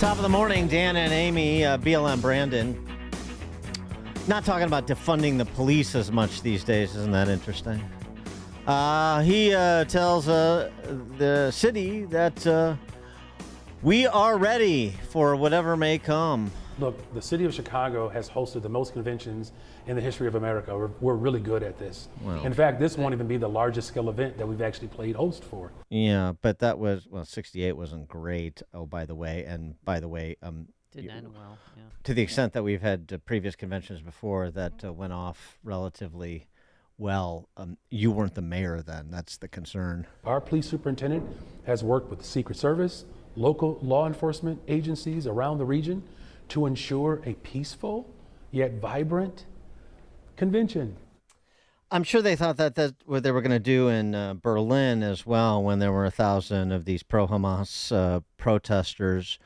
Top of the morning, Dan and Amy, BLM Brandon. Not talking about defunding the police as much these days. Isn't that interesting? He tells the city that we are ready for whatever may come. Look, the city of Chicago has hosted the most conventions in the history of America. We're really good at this. Well, in fact, this won't even be the largest scale event that we've actually played host for. Yeah, but that was, 68 wasn't great. Oh, by the way, Didn't end well, yeah. To the extent that we've had previous conventions before that went off relatively well, you weren't the mayor then. That's the concern. Our police superintendent has worked with the Secret Service, local law enforcement agencies around the region to ensure a peaceful yet vibrant convention. I'm sure they thought that that's what they were going to do in Berlin as well when there were 1,000 of these pro-Hamas protesters.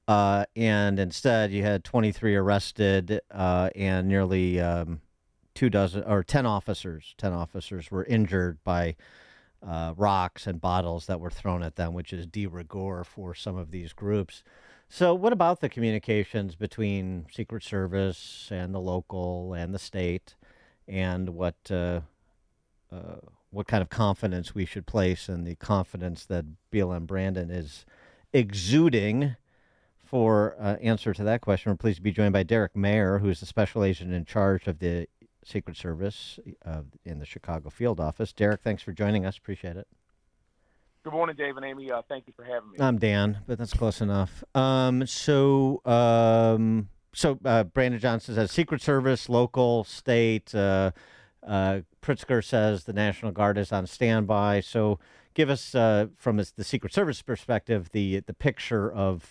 And instead, you had 23 arrested and nearly 10 officers. 10 officers were injured by rocks and bottles that were thrown at them, which is de rigueur for some of these groups. So what about the communications between Secret Service and the local and the state, and what kind of confidence we should place in the confidence that BLM Brandon is exuding? For answer to that question, we're pleased to be joined by Derek Mayer, who is the special agent in charge of the Secret Service in the Chicago field office. Derek, thanks for joining us. Appreciate it. Good morning, Dave and Amy. Thank you for having me. I'm Dan, but that's close enough. So Brandon Johnson says Secret Service, local, state. Pritzker says the National Guard is on standby. So give us, from the Secret Service perspective, the picture of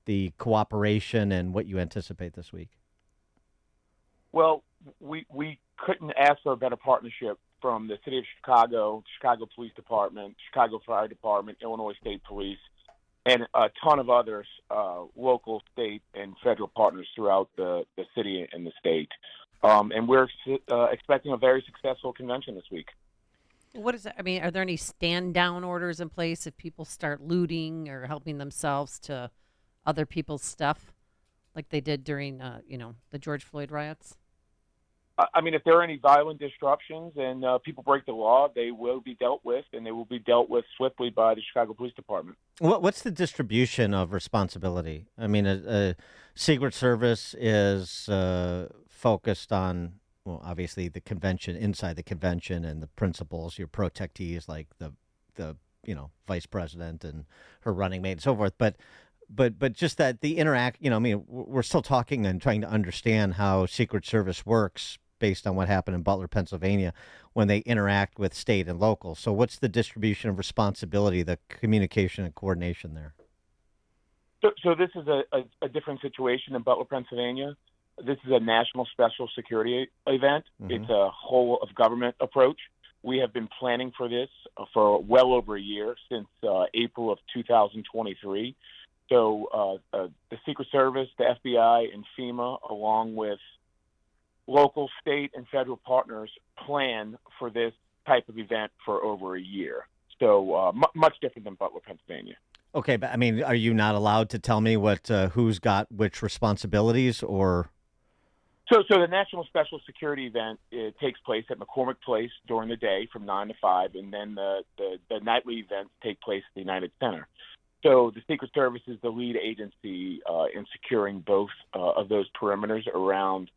the cooperation and what you anticipate this week. Well, we couldn't ask for a better partnership from the City of Chicago, Chicago Police Department, Chicago Fire Department, Illinois State Police, and a ton of others, local, state, and federal partners throughout the city and the state. And we're expecting a very successful convention this week. What is that? I mean, are there any stand-down orders in place if people start looting or helping themselves to other people's stuff, like they did during, the George Floyd riots? I mean, if there are any violent disruptions and people break the law, they will be dealt with, and they will be dealt with swiftly by the Chicago Police Department. What's the distribution of responsibility? I mean, Secret Service is focused on, well, obviously the convention, inside the convention, and the principals, your protectees like the vice president and her running mate and so forth. But just that the we're still talking and trying to understand how Secret Service works based on what happened in Butler, Pennsylvania, when they interact with state and local. So what's the distribution of responsibility, the communication and coordination there? So this is a different situation in Butler, Pennsylvania. This is a national special security event. Mm-hmm. It's a whole of government approach. We have been planning for this for well over a year, since April of 2023. So the Secret Service, the FBI, and FEMA, along with local, state, and federal partners, plan for this type of event for over a year. So much different than Butler, Pennsylvania. Okay, but I mean, are you not allowed to tell me what who's got which responsibilities, or? So the National Special Security event, it takes place at McCormick Place during the day from 9 to 5, and then the nightly events take place at the United Center. So the Secret Service is the lead agency in securing both of those perimeters around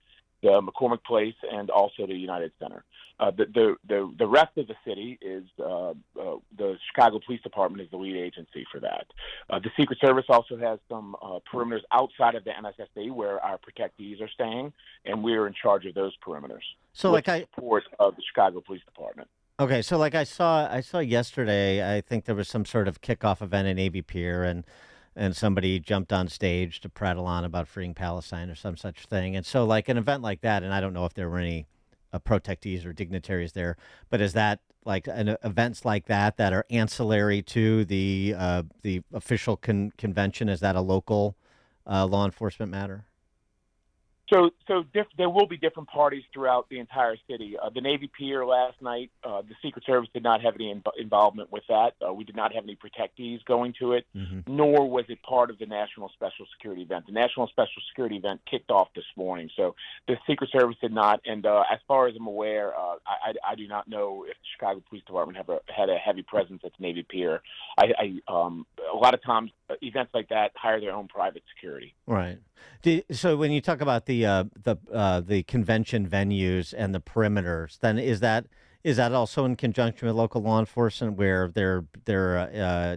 the McCormick Place and also the United Center. The rest of the city is the Chicago Police Department is the lead agency for that. The Secret Service also has some perimeters outside of the NSSD where our protectees are staying, and we're in charge of those perimeters. So, with the support of the Chicago Police Department. Okay, so like I saw yesterday, I think there was some sort of kickoff event in Navy Pier, and somebody jumped on stage to prattle on about freeing Palestine or some such thing. And so like an event like that, and I don't know if there were any protectees or dignitaries there, but is that like events like that are ancillary to the official convention? Is that a local law enforcement matter? There will be different parties throughout the entire city. The Navy Pier last night, the Secret Service did not have any involvement with that. We did not have any protectees going to it, nor was it part of the National Special Security event. The National Special Security event kicked off this morning, so the Secret Service did not. And as far as I'm aware, I do not know if the Chicago Police Department had a heavy presence at the Navy Pier. A lot of times, events like that hire their own private security. Right. So when you talk about the convention venues and the perimeters, then is that also in conjunction with local law enforcement, where there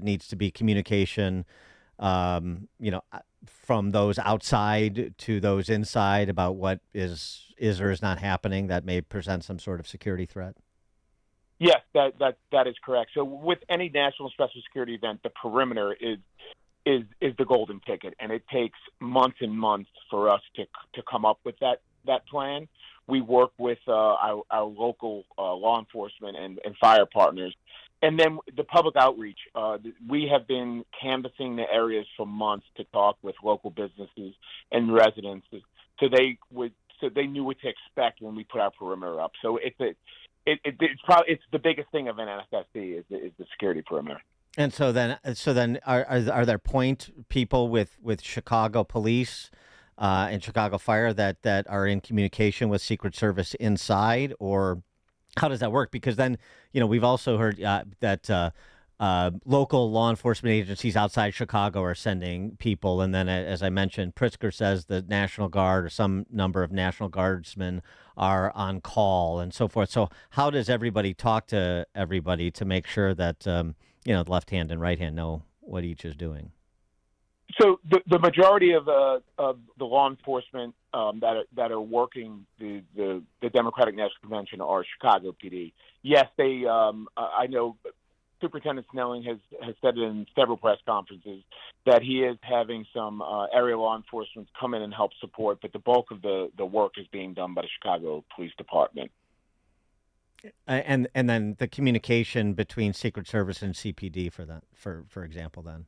needs to be communication, from those outside to those inside about what is or is not happening that may present some sort of security threat? Yes, that is correct. So with any national special security event, the perimeter is the golden ticket, and it takes months and months for us to come up with that plan. We work with our local law enforcement and fire partners, and then the public outreach. We have been canvassing the areas for months to talk with local businesses and residents, so they knew what to expect when we put our perimeter up. So it's the biggest thing of an NSSC is the security perimeter. And so then are there point people with Chicago Police and Chicago Fire that are in communication with Secret Service inside, or how does that work? Because then, we've also heard that local law enforcement agencies outside Chicago are sending people. And then, as I mentioned, Pritzker says the National Guard or some number of National Guardsmen are on call and so forth. So how does everybody talk to everybody to make sure that, the left hand and right hand know what each is doing? So the majority of the law enforcement that are working the Democratic National Convention are Chicago PD. Yes, they. I know Superintendent Snelling has said in several press conferences that he is having some area law enforcement come in and help support, but the bulk of the work is being done by the Chicago Police Department. And then the communication between Secret Service and CPD for that, for example, then.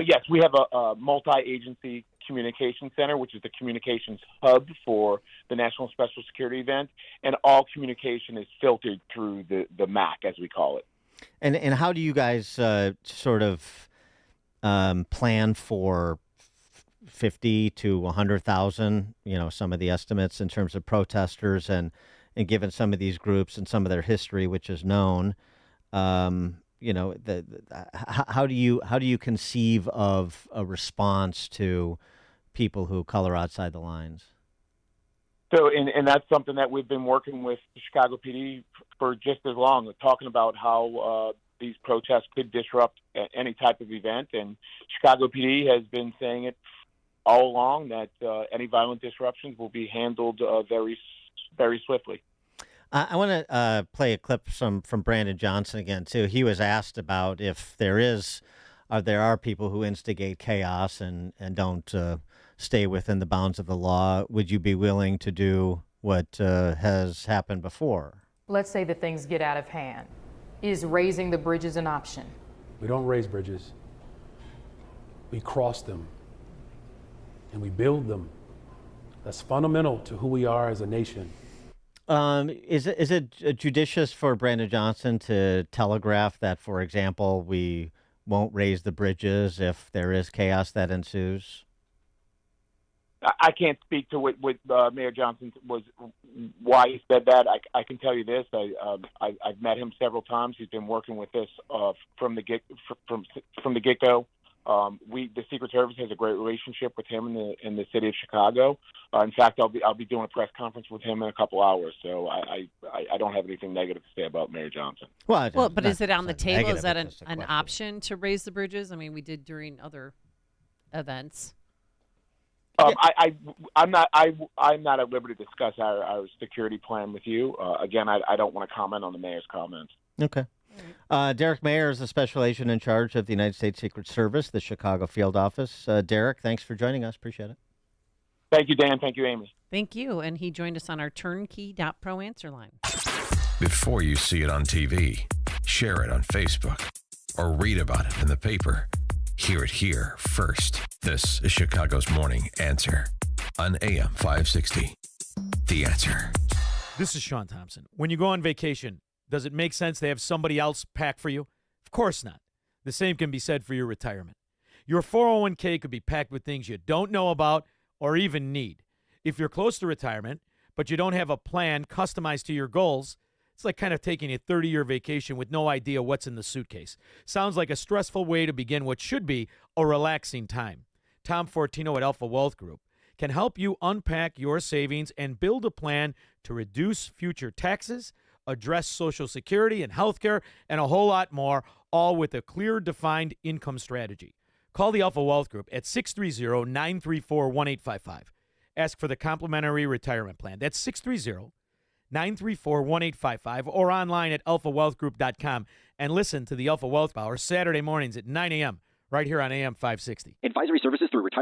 Yes, we have a multi-agency communication center, which is the communications hub for the National Special Security event, and all communication is filtered through the MAC, as we call it. And how do you guys sort of plan for 50 to 100,000? Some of the estimates in terms of protesters, and given some of these groups and some of their history, which is known. How do you conceive of a response to people who color outside the lines? So, and that's something that we've been working with the Chicago PD for just as long, talking about how these protests could disrupt any type of event. And Chicago PD has been saying it all along that any violent disruptions will be handled very, very swiftly. I want to play a clip from Brandon Johnson again, too. He was asked about if there are people who instigate chaos and don't stay within the bounds of the law. Would you be willing to do what has happened before? Let's say that things get out of hand. Is raising the bridges an option? We don't raise bridges. We cross them, and we build them. That's fundamental to who we are as a nation. Is it judicious for Brandon Johnson to telegraph that, for example, we won't raise the bridges if there is chaos that ensues? I can't speak to what Mayor Johnson why he said that. I can tell you this: I've met him several times. He's been working with us from the get-go. The Secret Service has a great relationship with him in the city of Chicago. In fact, I'll be doing a press conference with him in a couple hours. So I don't have anything negative to say about Mayor Johnson. Well, but is it on the table? Negative, is that it's just a an question. option to raise the bridges? I mean, we did during other events. I'm not at liberty to discuss our security plan with you. Again, I don't want to comment on the mayor's comments. Okay. Derek Mayer is the special agent in charge of the United States Secret Service, the Chicago field office. Derek, thanks for joining us. Appreciate it. Thank you, Dan. Thank you, Amy. Thank you. And he joined us on our turnkey.pro answer line. Before you see it on TV, share it on Facebook, or read about it in the paper. Hear it here first. This is Chicago's Morning Answer on AM 560. The Answer. This is Sean Thompson. When you go on vacation, does it make sense to have somebody else pack for you? Of course not. The same can be said for your retirement. Your 401k could be packed with things you don't know about or even need. If you're close to retirement, but you don't have a plan customized to your goals, it's like kind of taking a 30-year vacation with no idea what's in the suitcase. Sounds like a stressful way to begin what should be a relaxing time. Tom Fortino at Alpha Wealth Group can help you unpack your savings and build a plan to reduce future taxes, address Social Security and health care, and a whole lot more, all with a clear, defined income strategy. Call the Alpha Wealth Group at 630-934-1855. Ask for the complimentary retirement plan. That's 630-934-1855 or online at alphawealthgroup.com. And listen to the Alpha Wealth Hour Saturday mornings at 9 a.m. right here on AM 560. Advisory services through retirement.